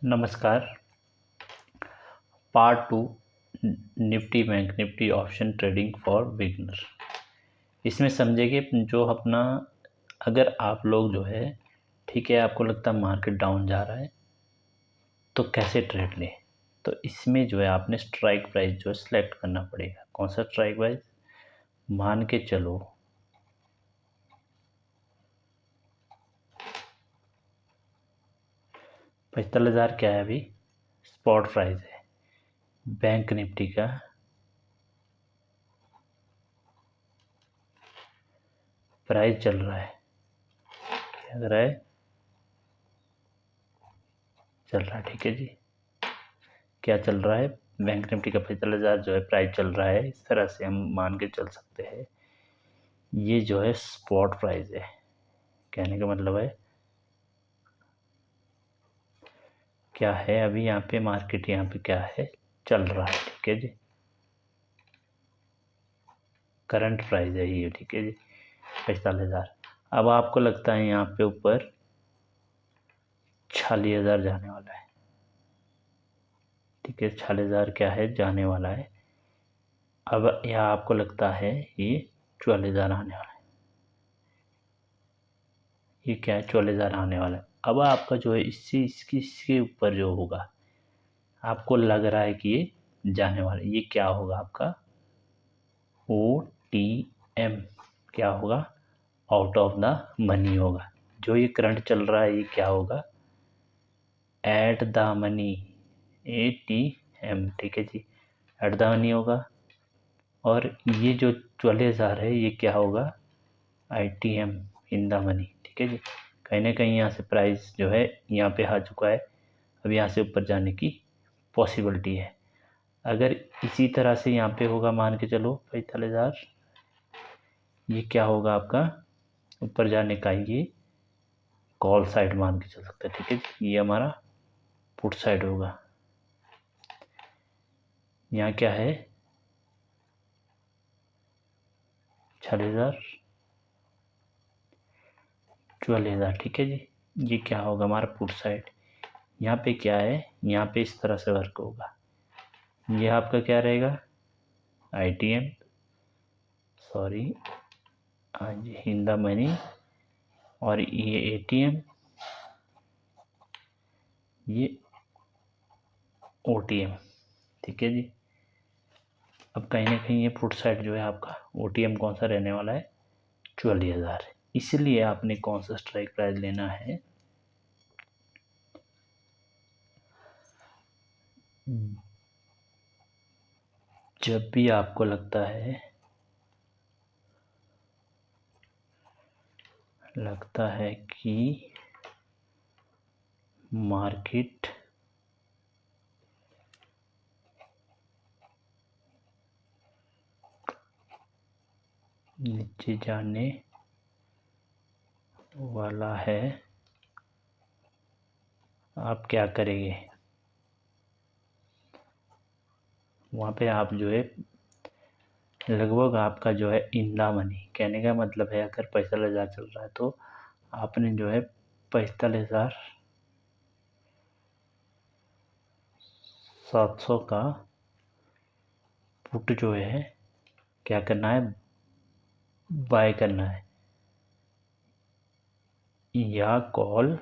नमस्कार। Part two, Nifty bank Nifty option trading for beginner. इसमें समझेंगे जो अपना, अगर आप लोग जो है ठीक है, आपको लगता है मार्केट डाउन जा रहा है तो कैसे ट्रेड लें। तो इसमें जो है आपने स्ट्राइक प्राइस जो है सिलेक्ट करना पड़ेगा। कौन सा स्ट्राइक प्राइस? मान के चलो 45,000 क्या है अभी स्पॉट प्राइस है बैंक निफ्टी का। प्राइस चल रहा है, क्या लग रहा है? चल रहा है, ठीक है जी। क्या चल रहा है? बैंक निफ्टी का 45,000 जो है प्राइस चल रहा है। इस तरह से हम मान के चल सकते हैं ये जो है स्पॉट प्राइस है। कहने का मतलब है क्या है अभी यहाँ पे मार्केट, यहाँ पे क्या है चल रहा है, ठीक है जी। करंट प्राइस है ये, ठीक है जी 45,000। अब आपको लगता है यहाँ पे ऊपर 46,000 जाने वाला है, ठीक है। 46,000 क्या है जाने वाला है। अब यहाँ आपको लगता है ये 44,000 आने वाला है। ये क्या है? 44,000 आने वाला है। अब आपका जो है इसके ऊपर जो होगा, आपको लग रहा है कि ये जाने वाला है, ये क्या होगा आपका? OTM क्या होगा? आउट ऑफ द मनी होगा। जो ये करंट चल रहा है ये क्या होगा? एट द मनी, ATM, ठीक है जी, एट द मनी होगा। और ये जो 44,000 है ये क्या होगा? ITM, इन द मनी, ठीक है जी। कहीं ना कहीं यहाँ से प्राइस जो है यहाँ पे आ चुका है। अब यहाँ से ऊपर जाने की पॉसिबिलिटी है। अगर इसी तरह से यहाँ पे होगा, मान के चलो 45,000, ये क्या होगा आपका ऊपर जाने का? ये कॉल साइड मान के चल सकते हैं, ठीक है जी। ये हमारा पुट साइड होगा। यहाँ क्या है? 46,000, 44,000, ठीक है जी। ये क्या होगा हमारा पुट साइड। यहाँ पे क्या है? यहाँ पे इस तरह से वर्क होगा। ये आपका क्या रहेगा? ITM, सॉरी, हाँ जी, इन द मनी। और ये ATM, ये OTM, ठीक है जी। अब कहीं ना कहीं ये पुट साइड जो है आपका OTM कौन सा रहने वाला है? 44,000। इसलिए आपने कौन सा स्ट्राइक प्राइस लेना है? जब भी आपको लगता है कि मार्केट नीचे जाने वाला है, आप क्या करेंगे? वहाँ पे आप जो है लगभग आपका जो है इन द मनी, कहने का मतलब है अगर 45,000 चल रहा है तो आपने जो है 45,700 का पुट जो है क्या करना है? बाय करना है, या कॉल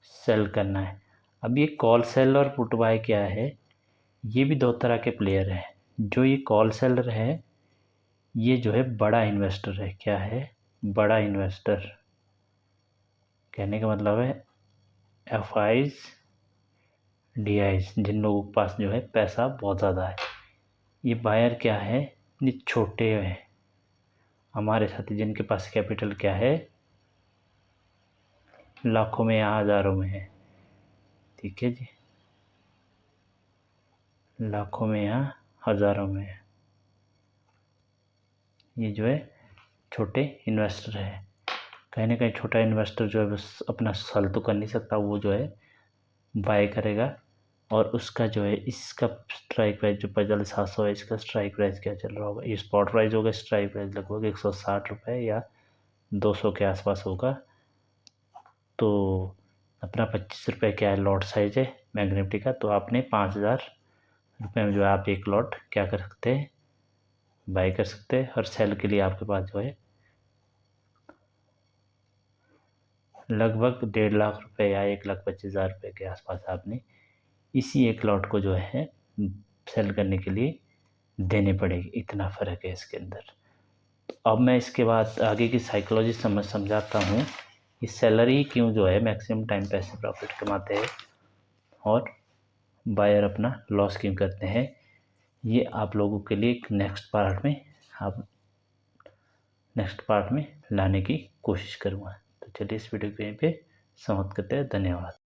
सेल करना है। अब ये कॉल सेल और पुट बाय क्या है? ये भी दो तरह के प्लेयर हैं। जो ये कॉल सेलर है ये जो है बड़ा इन्वेस्टर है। क्या है? बड़ा इन्वेस्टर। कहने का मतलब है FIs, DIs, जिन लोगों के पास जो है पैसा बहुत ज़्यादा है। ये बायर क्या है? ये छोटे हैं हमारे साथी, जिनके पास कैपिटल क्या है लाखों में या हज़ारों में है, ठीक है जी, लाखों में या हज़ारों में है। ये जो है छोटे इन्वेस्टर है। कहीं ना कहीं छोटा इन्वेस्टर जो है बस अपना सल तो कर नहीं सकता, वो जो है बाय करेगा। और उसका जो है इसका स्ट्राइक प्राइस जो 45,700 है, इसका स्ट्राइक प्राइस क्या चल रहा होगा? ये स्पॉट प्राइस होगा। स्ट्राइक प्राइस लगभग 160 रुपये या 200 के आसपास होगा। तो अपना 25 रुपये क्या है लॉट साइज है बैंक निफ्टी का, तो आपने 5,000 रुपये में जो है आप एक लॉट क्या कर सकते हैं, बाई कर सकते हैं। और सेल के लिए आपके पास जो है लगभग 1.5 लाख रुपए या 1,25,000 रुपये के आसपास आपने इसी एक लॉट को जो है सेल करने के लिए देने पड़ेगी। इतना फ़र्क है इसके अंदर। अब मैं इसके बाद आगे की साइकोलॉजी समझाता हूँ कि सैलरी क्यों जो है मैक्सिमम टाइम पैसे प्रॉफिट कमाते हैं और बायर अपना लॉस क्यों करते हैं। ये आप लोगों के लिए एक नेक्स्ट पार्ट में लाने की कोशिश करूँगा। तो चलिए इस वीडियो को यहीं पे समाप्त करते हैं। धन्यवाद।